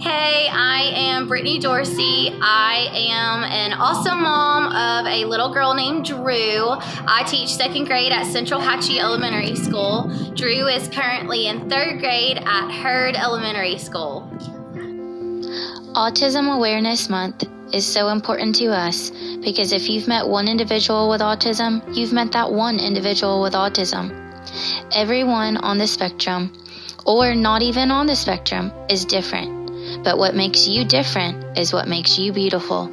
Hey, I am Brittany Dorsey. I am an awesome mom of a little girl named Drew. I teach second grade at Central Hatchie Elementary School. Drew is currently in third grade at Hurd Elementary School. Autism Awareness Month is so important to us because if you've met one individual with autism, you've met that one individual with autism. Everyone on the spectrum, or not even on the spectrum, is different. But what makes you different is what makes you beautiful.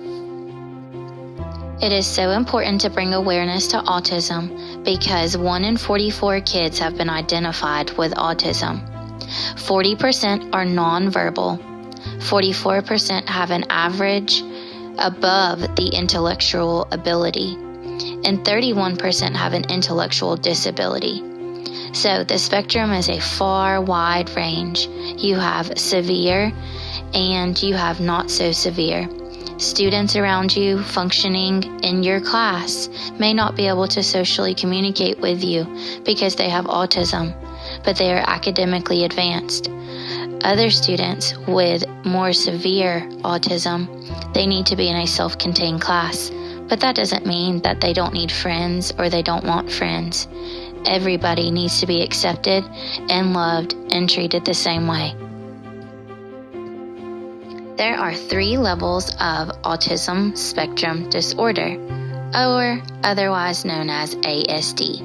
It is so important to bring awareness to autism because 1 in 44 kids have been identified with autism. 40% are nonverbal. 44% have an average above the intellectual ability, and 31% have an intellectual disability. So the spectrum is a far wide range. You have severe and you have not so severe. Students around you functioning in your class may not be able to socially communicate with you because they have autism, but they are academically advanced. Other students with more severe autism, they need to be in a self-contained class, but that doesn't mean that they don't need friends or they don't want friends. Everybody needs to be accepted and loved and treated the same way. There are 3 levels of autism spectrum disorder, or otherwise known as ASD.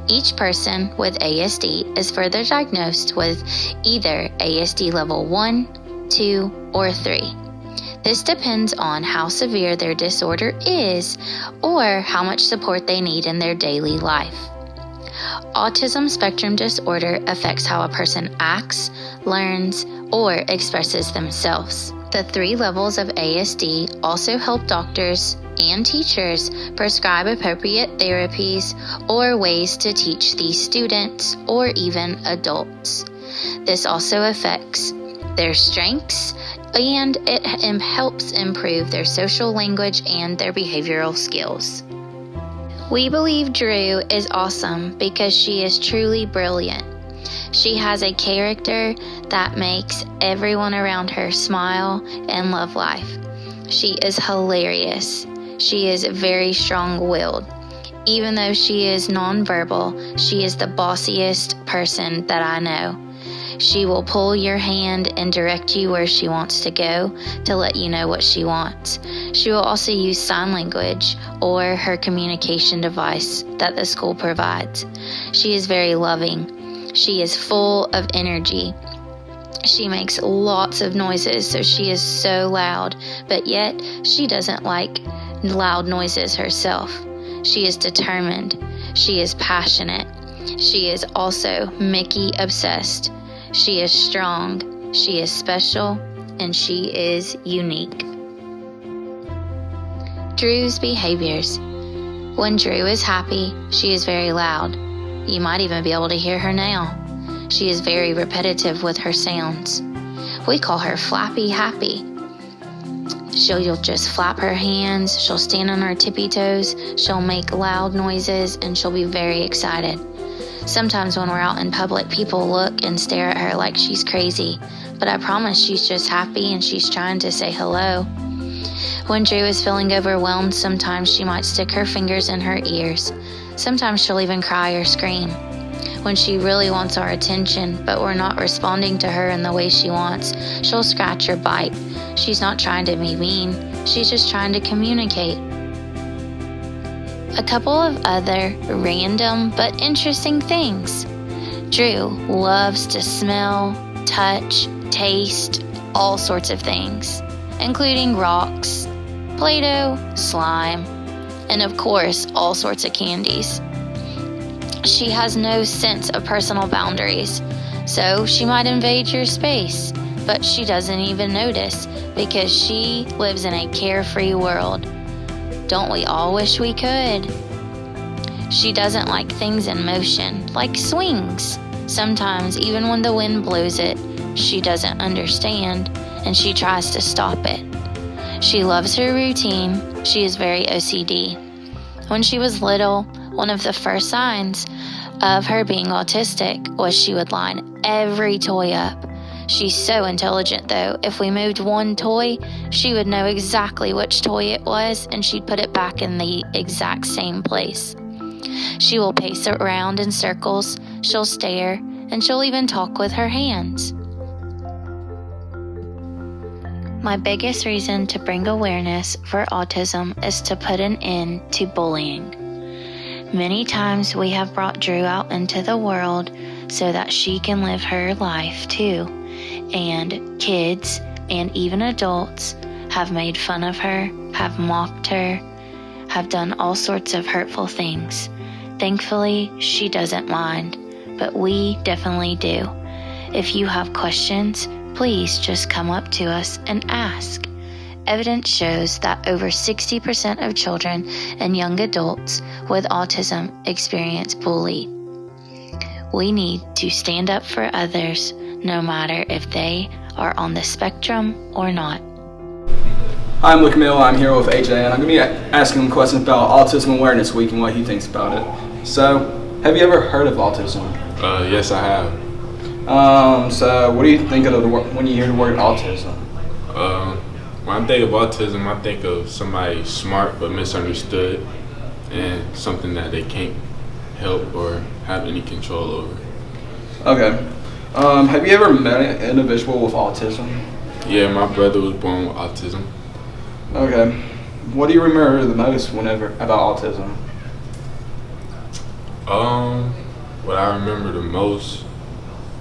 Each person with ASD is further diagnosed with either ASD level 1, 2, or 3. This depends on how severe their disorder is or how much support they need in their daily life. Autism spectrum disorder affects how a person acts, learns, or expresses themselves. The 3 levels of ASD also help doctors and teachers prescribe appropriate therapies or ways to teach these students or even adults. This also affects their strengths and it helps improve their social language and their behavioral skills. We believe Drew is awesome because she is truly brilliant. She has a character that makes everyone around her smile and love life. She is hilarious. She is very strong-willed. Even though she is nonverbal, she is the bossiest person that I know. She will pull your hand and direct you where she wants to go to let you know what she wants. She will also use sign language or her communication device that the school provides. She is very loving. She is full of energy. She makes lots of noises, so she is so loud, but yet she doesn't like loud noises herself. She is determined. She is passionate. She is also Mickey obsessed. She is strong, she is special, and she is unique. Drew's behaviors. When Drew is happy, she is very loud. You might even be able to hear her now. She is very repetitive with her sounds. We call her Flappy Happy. She'll just flap her hands, she'll stand on her tippy toes, she'll make loud noises, and she'll be very excited. Sometimes when we're out in public, people look and stare at her like she's crazy, but I promise she's just happy and she's trying to say hello. When Drew is feeling overwhelmed, sometimes she might stick her fingers in her ears. Sometimes she'll even cry or scream. When she really wants our attention, but we're not responding to her in the way she wants, she'll scratch or bite. She's not trying to be mean, she's just trying to communicate. A couple of other random but interesting things. Drew loves to smell, touch, taste all sorts of things, including rocks, Play-Doh, slime, and of course, all sorts of candies. She has no sense of personal boundaries, so she might invade your space, but she doesn't even notice because she lives in a carefree world. Don't we all wish we could? She doesn't like things in motion, like swings. Sometimes, even when the wind blows it, she doesn't understand, and she tries to stop it. She loves her routine. She is very OCD. When she was little, one of the first signs of her being autistic was she would line every toy up. She's so intelligent, though. If we moved one toy, she would know exactly which toy it was, and she'd put it back in the exact same place. She will pace around in circles, she'll stare, and she'll even talk with her hands. My biggest reason to bring awareness for autism is to put an end to bullying. Many times we have brought Drew out into the world so that she can live her life too, and kids and even adults have made fun of her, have mocked her, have done all sorts of hurtful things. Thankfully, she doesn't mind, but we definitely do. If you have questions, please just come up to us and ask. Evidence shows that over 60% of children and young adults with autism experience bullying. We need to stand up for others, no matter if they are on the spectrum or not. Hi, I'm Luke Mill. I'm here with AJ, and I'm going to be asking him questions about Autism Awareness Week and what he thinks about it. So, have you ever heard of autism? Yes, I have. So what do you think of when you hear the word autism? When I think of autism, I think of somebody smart but misunderstood, and something that they can't help or have any control over. Okay. Have you ever met an individual with autism? Yeah, my brother was born with autism. Okay. What do you remember the most about autism? What I remember the most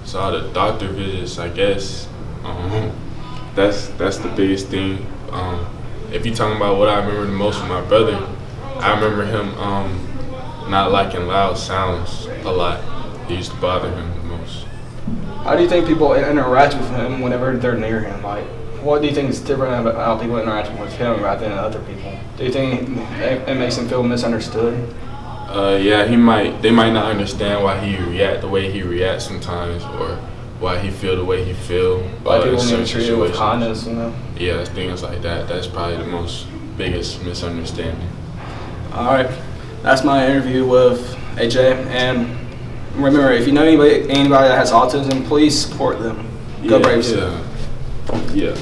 is all the doctor visits, I guess. That's the biggest thing. If you're talking about what I remember the most from my brother, I remember him not liking loud sounds a lot. It used to bother him the most. How do you think people interact with him whenever they're near him? Like, what do you think is different about how people interact with him rather than other people? Do you think it makes him feel misunderstood? Yeah, they might not understand why he react the way he reacts sometimes, or why he feel the way he feel. Why people need to treat it with kindness, you know? Yeah, things like that. That's probably the biggest misunderstanding. All right, that's my interview with AJ. And remember, if you know anybody that has autism, please support them. Go Braves. Yeah.